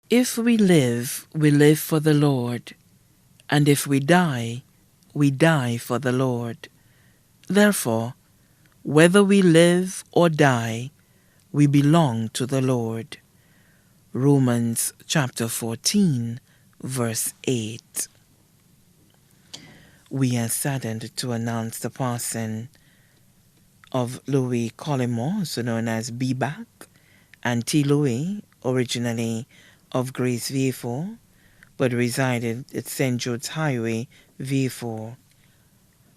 If we live for the Lord, and if we die for the Lord. Therefore, whether we live or die, we belong to the Lord. Romans chapter 14, verse 8. We are saddened to announce the passing of Louis Collymore, also known as B-Back, and T. Louis, originally of Grace V4, but resided at St. Jude's Highway V4.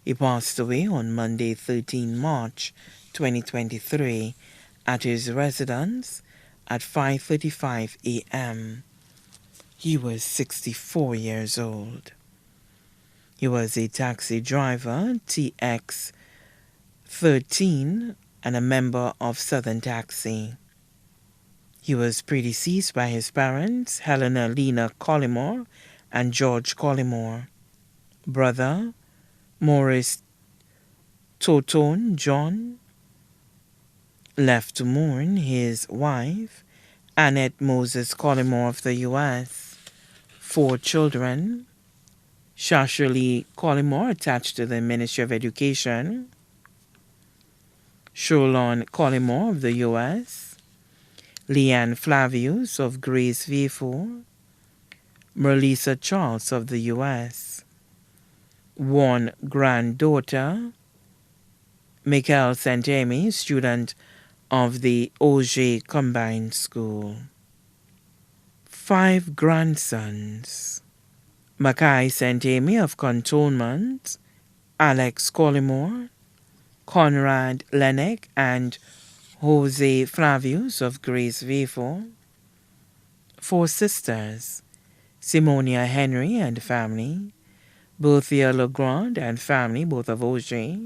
He passed away on Monday, 13 March 2023, at his residence at 5:35 a.m. He was 64 years old. He was a taxi driver, TX13, and a member of Southern Taxi. He was predeceased by his parents, Helena Lena Collymore and George Collymore. Brother, Morris Totone John, left to mourn his wife, Annette Moses Collymore of the U.S., 4 children, Shasha Collymore, attached to the Ministry of Education, Sholon Collymore of the U.S., Leanne Flavius of Grace V4, Merlisa Charles of the U.S., one granddaughter, Michael Santemi, student of the Auger Combined School. 5 grandsons, Mackay Santemi of Cantonment, Alex Collymore, Conrad Lennox, and Jose Flavius of Grace V4. 4 sisters, Simonia Henry and family, Berthia Legrand and family, both of Auger,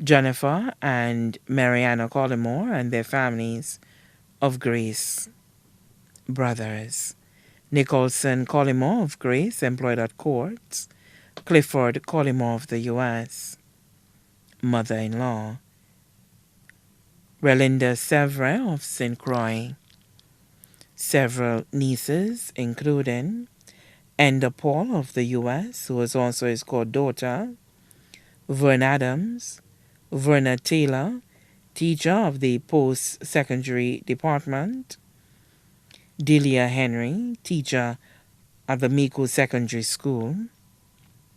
Jennifer and Mariana Collymore and their families of Grace. Brothers, Nicholson Collymore of Grace, employed at courts, Clifford Collymore of the U.S. Mother-in-law, Relinda Sevre of St. Croix. Several nieces, including Enda Paul of the U.S., who was also his goddaughter, Vern Adams, Verna Taylor, teacher of the post-secondary department, Delia Henry, teacher at the Mico Secondary School,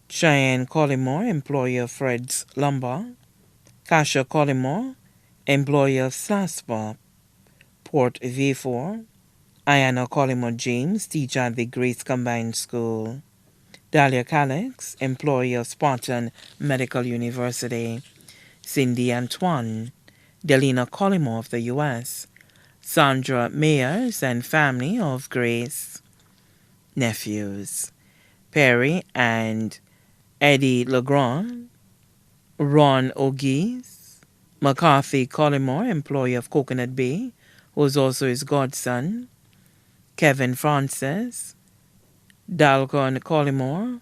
Cheyenne Collymore, employer of Fred's Lumber, Kasha Collymore, employer of Slasper, Port V4, Ayana Collymore James, teacher at the Grace Combined School, Dahlia Calix, employee of Spartan Medical University, Cindy Antoine, Delina Collymore of the U.S., Sandra Mayers and family of Grace. Nephews, Perry and Eddie Legrand, Ron O'Gees, McCarthy Collymore, employee of Coconut Bay, who was also his godson, Kevin Francis, Dalcon Collymore,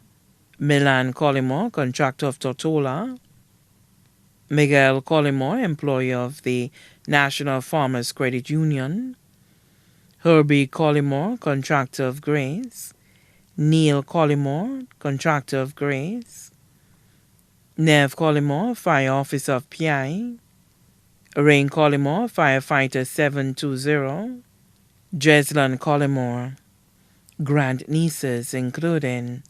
Milan Collymore, contractor of Tortola, Miguel Collymore, employee of the National Farmers Credit Union, Herbie Collymore, contractor of Grace, Neil Collymore, contractor of Grace, Nev Collymore, fire officer of PI, Rain Collymore, firefighter 720, Jeslan Collymore, grandnieces including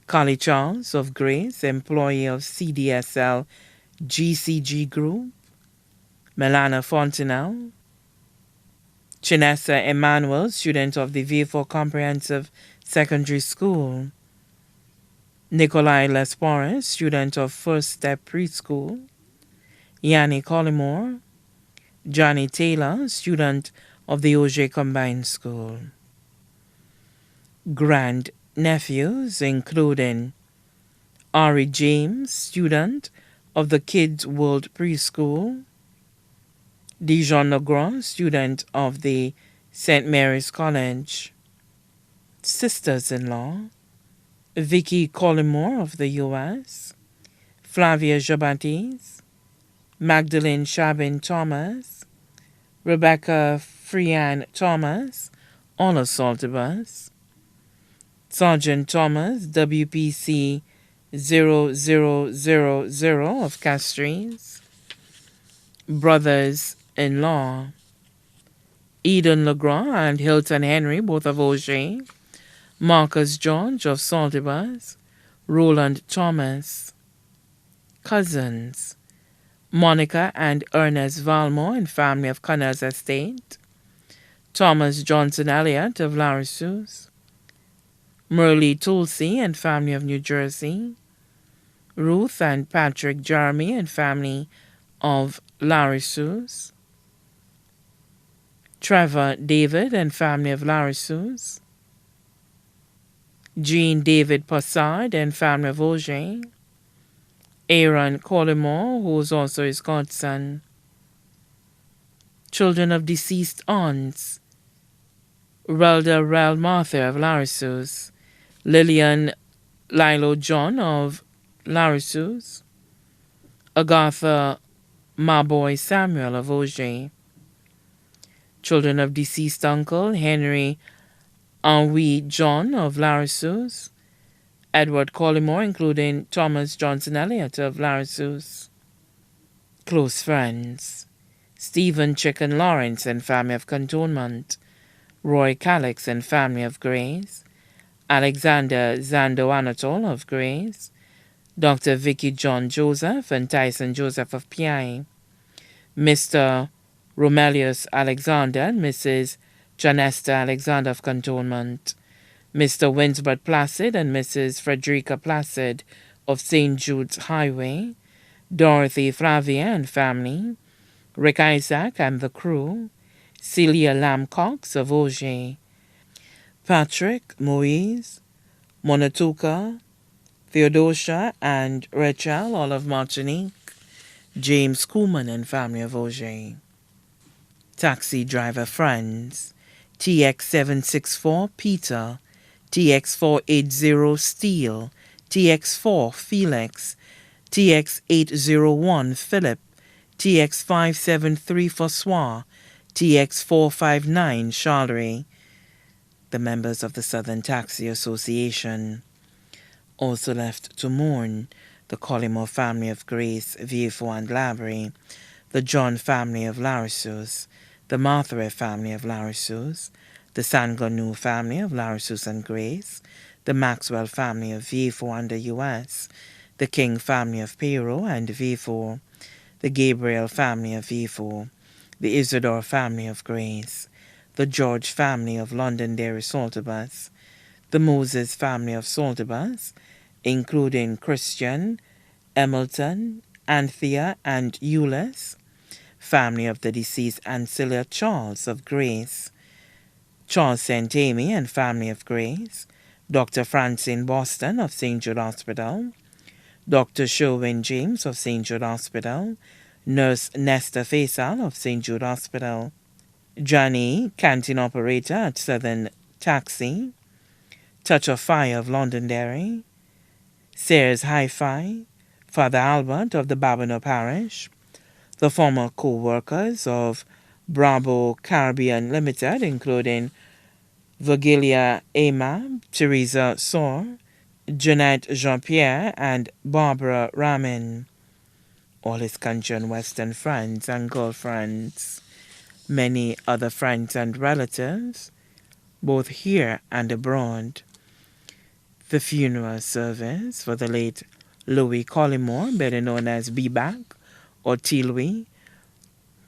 Collie Charles of Grace, employee of CDSL GCG Group, Melana Fontenelle, Chinessa Emmanuel, student of the V4 Comprehensive Secondary School, Nikolai Lespores, student of First Step Preschool, Yanni Collymore, Johnny Taylor, student of the Auger Combined School. Grand-nephews, including Ari James, student of the Kids World Preschool, Dijon Legrand, student of the St. Mary's College. Sisters-in-law, Vicky Collymore of the U.S., Flavia Jabatis, Magdalene Shabin Thomas, Rebecca Freehan Thomas, all of Saltibus, Sergeant Thomas WPC 0000 of Castries, brothers-in-law Eden Legrand and Hilton Henry, both of Auger, Marcus George of Saltibus, Roland Thomas, cousins Monica and Ernest Valmore and family of Connell's Estate, Thomas Johnson Elliott of Larissus, Merle Tulsi and family of New Jersey, Ruth and Patrick Jeremy and family of Larissus, Trevor David and family of Larissus, Jean David Possard and family of Auger, Aaron Collymore, who is also his godson, children of deceased aunts, Relda Rel Martha of Larissus, Lillian Lilo John of Larissus, Agatha Maboy Samuel of Auger, children of deceased uncle Henry Henri John of Larissus, Edward Collymore, including Thomas Johnson Elliott of Larissus, close friends, Stephen Chicken Lawrence and family of Cantonment, Roy Calix and family of Grace, Alexander Zando Anatole of Grace, Dr. Vicky John Joseph and Tyson Joseph of PI, Mr. Romelius Alexander and Mrs. Janesta Alexander of Cantonment, Mr. Winsbert Placid and Mrs. Frederica Placid of St. Jude's Highway, Dorothy Flavia and family, Rick Isaac and the crew, Celia Lamb Cox of Auger, Patrick, Moise, Monatuka, Theodosia and Rachel, all of Martinique, James Kuhlman and family of Auger, taxi driver friends, TX764 Peter, TX480 Steele, TX4 Felix, TX801 Philip, TX573 François, TX459 Charlery, the members of the Southern Taxi Association. Also left to mourn the Collymore family of Grace, Villefort and Labrie, the John family of Larissus, the Martha family of Larissus, the Sangonu family of Larissus and Grace, the Maxwell family of Villefort and the U.S., the King family of Pero and Villefort, the Gabriel family of Villefort, the Isidore family of Grace, the George family of Londonderry Saltibus, the Moses family of Saltibus, including Christian, Emilton, Anthea, and Euless, family of the deceased Ancilia Charles of Grace, Charles St. Amy and family of Grace, Dr. Francine Boston of St. Jude Hospital, Dr. Sherwin James of St. Jude Hospital, Nurse Nesta Faisal of St. Jude Hospital, Johnny, canteen operator at Southern Taxi, Touch of Fire of Londonderry, Sayers Hi-Fi, Father Albert of the Babino Parish, the former co-workers of Bravo Caribbean Limited, including Virgilia Ama, Teresa Soar, Jeanette Jean-Pierre, and Barbara Ramin, all his country and western friends and girlfriends, many other friends and relatives, both here and abroad. The funeral service for the late Louis Collymore, better known as B-Back or T. Louis,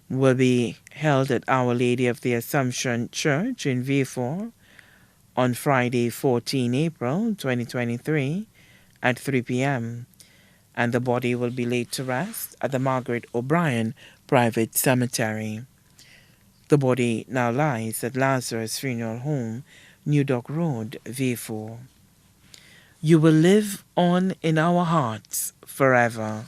will be held at Our Lady of the Assumption Church in Villefort on Friday, 14 April 2023 at 3 p.m., and the body will be laid to rest at the Margaret O'Brien Private Cemetery. The body now lies at Lazarus Funeral Home, New Dock Road, Villefort. You will live on in our hearts forever.